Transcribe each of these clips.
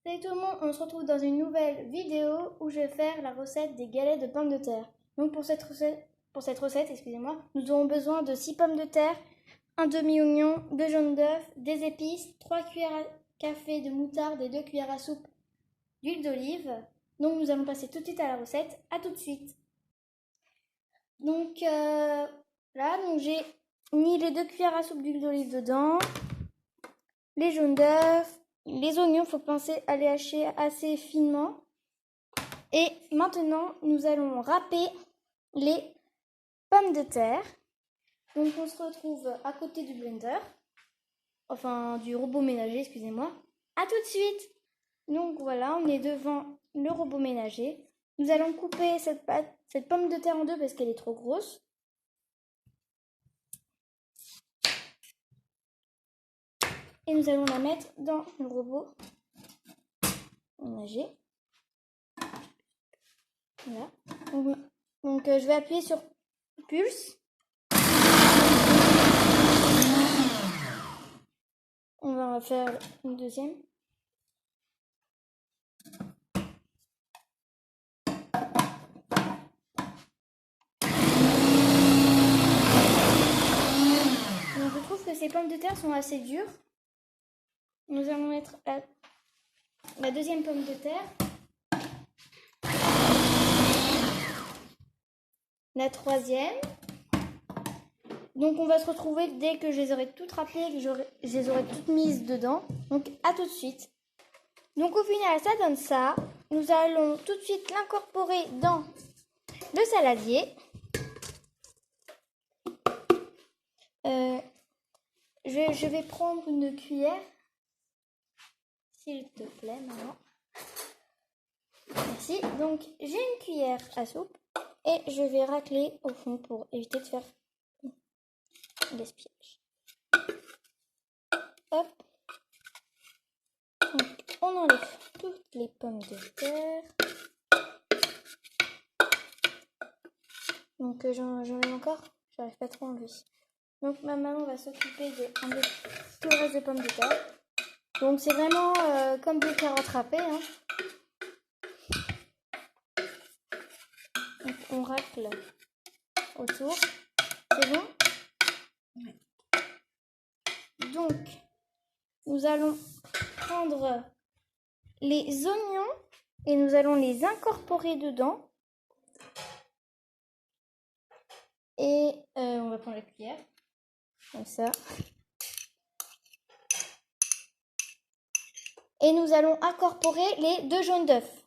Salut tout le monde, on se retrouve dans une nouvelle vidéo où je vais faire la recette des galettes de pommes de terre. Donc pour cette recette, excusez-moi, nous aurons besoin de 6 pommes de terre, un demi-oignon, 2 jaunes d'œufs, des épices, 3 cuillères à café de moutarde et 2 cuillères à soupe d'huile d'olive. Donc nous allons passer tout de suite à la recette. À tout de suite. Donc j'ai mis les 2 cuillères à soupe d'huile d'olive dedans, les jaunes d'œufs. Les oignons, il faut penser à les hacher assez finement. Et maintenant, nous allons râper les pommes de terre. Donc, on se retrouve à côté du blender. Enfin, du robot ménager, excusez-moi. À tout de suite. Donc, voilà, on est devant le robot ménager. Nous allons couper cette pomme de terre en deux parce qu'elle est trop grosse. Et nous allons la mettre dans le robot ménager. Voilà. Donc je vais appuyer sur pulse. On va en faire une deuxième. Donc je trouve que ces pommes de terre sont assez dures. Nous allons mettre la deuxième pomme de terre. La troisième. Donc on va se retrouver dès que je les aurai toutes râpées et que je les aurai toutes mises dedans. Donc à tout de suite. Donc au final ça donne ça. Nous allons tout de suite l'incorporer dans le saladier. Je vais prendre une cuillère. S'il te plaît, maman. Merci. Donc j'ai une cuillère à soupe. Et je vais racler au fond pour éviter de faire gaspillage. Hop. Donc, on enlève toutes les pommes de terre. Donc j'en ai encore. J'arrive pas trop à enlever. Donc ma maman va s'occuper d'enlever tout le reste des pommes de terre. Donc c'est vraiment comme des carottes râpées. Hein. Donc on racle autour. C'est bon? Oui. Donc nous allons prendre les oignons et nous allons les incorporer dedans. Et on va prendre la cuillère, comme ça. Et nous allons incorporer les 2 jaunes d'œufs.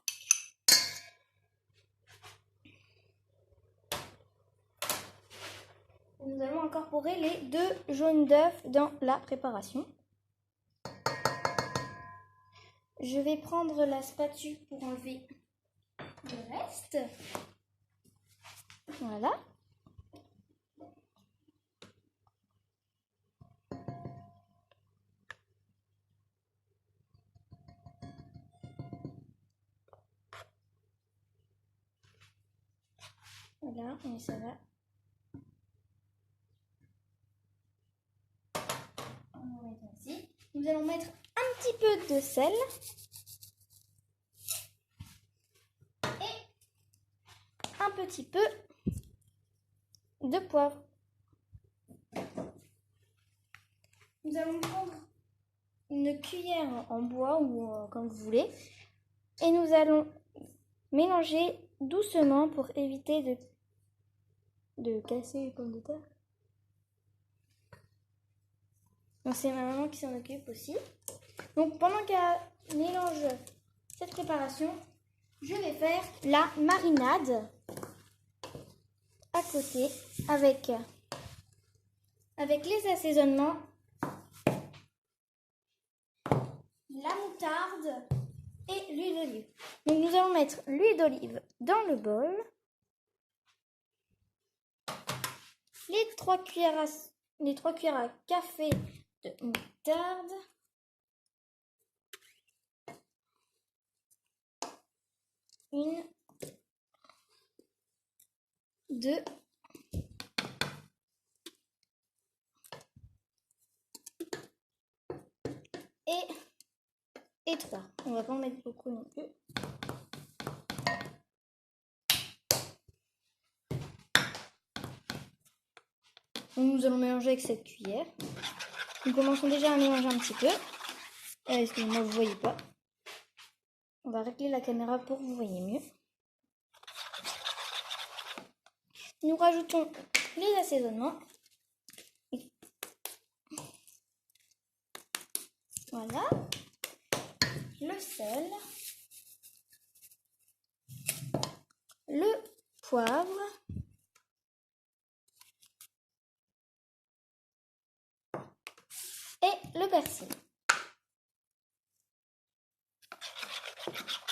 Nous allons incorporer les 2 jaunes d'œufs dans la préparation. Je vais prendre la spatule pour enlever le reste. Voilà. Voilà, et ça va. On va mettre ainsi. Nous allons mettre un petit peu de sel. Et un petit peu de poivre. Nous allons prendre une cuillère en bois ou comme vous voulez. Et nous allons mélanger doucement pour éviter de casser les pommes de terre. Donc c'est ma maman qui s'en occupe aussi. Donc pendant qu'elle mélange cette préparation, je vais faire la marinade à côté avec les assaisonnements, la moutarde et l'huile d'olive. Donc nous allons mettre l'huile d'olive dans le bol. Les 3 cuillères à café de moutarde. Une, 2, et et 3. On va pas en mettre beaucoup non plus. Donc, nous allons mélanger avec cette cuillère. Nous commençons déjà à mélanger un petit peu. Excusez-moi, vous ne voyez pas. On va régler la caméra pour que vous voyez mieux. Nous rajoutons les assaisonnements. Voilà. Le sel. Le poivre. Et le persil.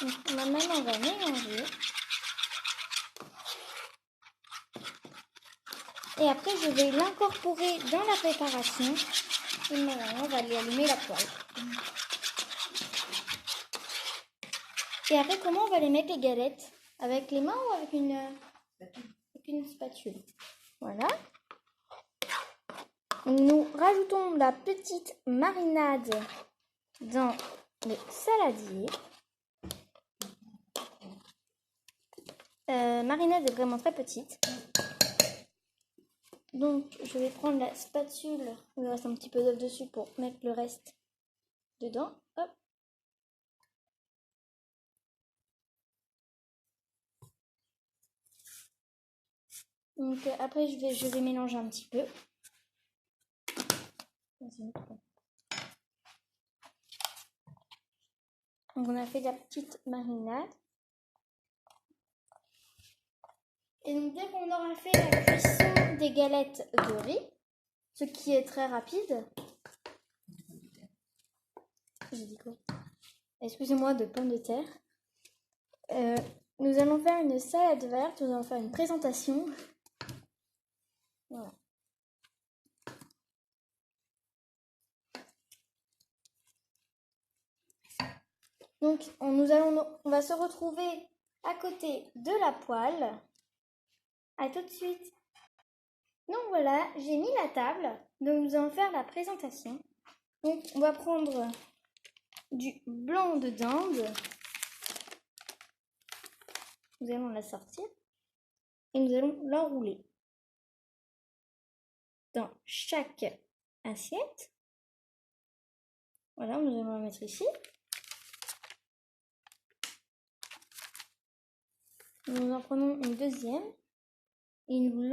Donc, maintenant, on va mélanger. Et après, je vais l'incorporer dans la préparation. Et maintenant, on va aller allumer la poêle. Et après, comment on va les mettre les galettes? Avec les mains ou avec une spatule? Voilà. Nous rajoutons la petite marinade dans le saladier. Marinade est vraiment très petite. Donc, je vais prendre la spatule. Il me reste un petit peu d'œuf dessus pour mettre le reste dedans. Hop. Donc, après, je vais mélanger un petit peu. Donc, on a fait la petite marinade. Et donc, dès qu'on aura fait la cuisson des galettes de riz, ce qui est très rapide. J'ai dit quoi? Excusez-moi, de pommes de terre. Nous allons faire une salade verte. Nous allons faire une présentation. Voilà. Donc, on va se retrouver à côté de la poêle. À tout de suite. Donc voilà, j'ai mis la table. Donc nous allons faire la présentation. Donc on va prendre du blanc de dinde. Nous allons la sortir. Et nous allons l'enrouler dans chaque assiette. Voilà, nous allons la mettre ici. Nous en prenons une deuxième. Et nous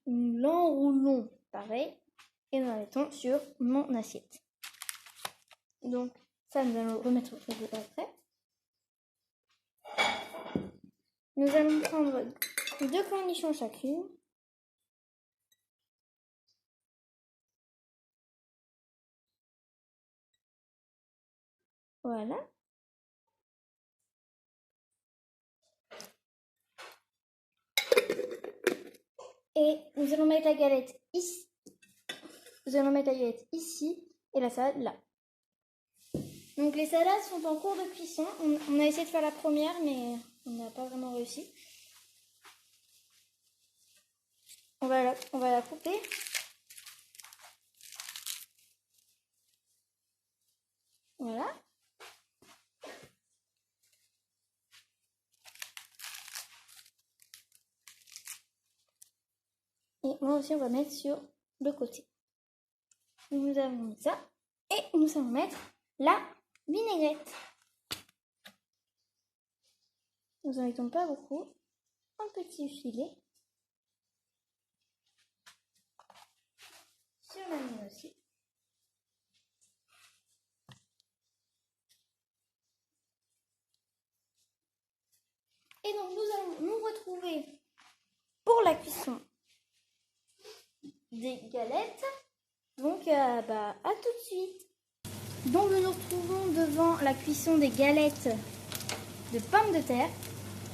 l'enroulons pareil. Et nous la mettons sur mon assiette. Donc ça, nous allons le remettre au frigo après. Nous allons prendre 2 cornichons chacune. Voilà. Et nous allons mettre la galette ici. Nous allons mettre la galette ici et la salade là. Donc les salades sont en cours de cuisson. On a essayé de faire la première, mais on n'a pas vraiment réussi. On va la couper. Voilà. Et moi aussi, on va mettre sur le côté. Nous avons mis ça. Et nous allons mettre la vinaigrette. Nous en mettons pas beaucoup. Un petit filet. Sur la mienne aussi. Et donc nous allons nous retrouver pour la cuisson des galettes. Donc à tout de suite. Donc nous nous retrouvons devant la cuisson des galettes de pommes de terre.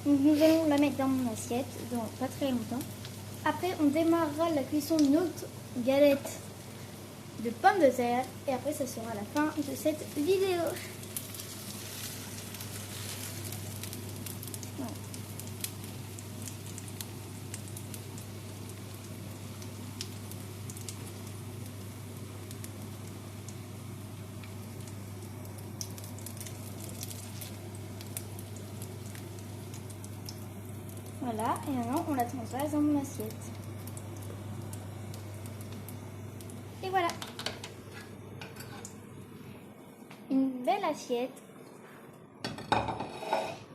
Donc nous allons la mettre dans mon assiette dans pas très longtemps. Après on démarrera la cuisson d'une autre galette de pommes de terre. Et après ça sera la fin de cette vidéo. Voilà. Voilà, et maintenant on la transvase dans mon assiette. Et voilà. Une belle assiette.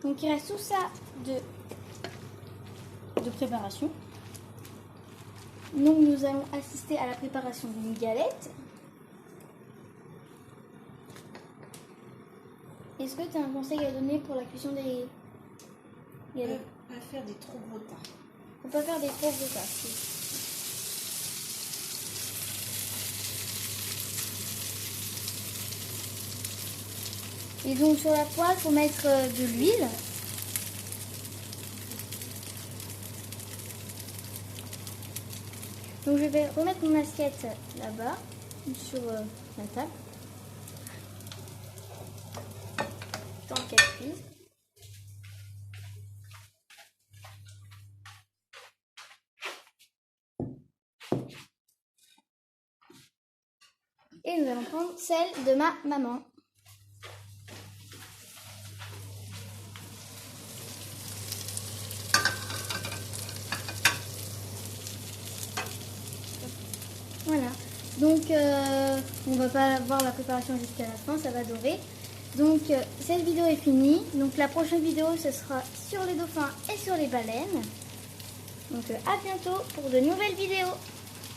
Donc il reste tout ça de préparation. Donc nous allons assister à la préparation d'une galette. Est-ce que tu as un conseil à donner pour la cuisson des galettes? Pas faire des trop gros tas. Faut pas faire des trop gros tas. Et donc sur la poêle, il faut mettre de l'huile. Donc je vais remettre mon assiette là-bas, sur la table. Tant qu'elle cuise. Et nous allons prendre celle de ma maman. Voilà, donc on va pas voir la préparation jusqu'à la fin, ça va dorer. Donc cette vidéo est finie. Donc la prochaine vidéo ce sera sur les dauphins et sur les baleines. Donc à bientôt pour de nouvelles vidéos.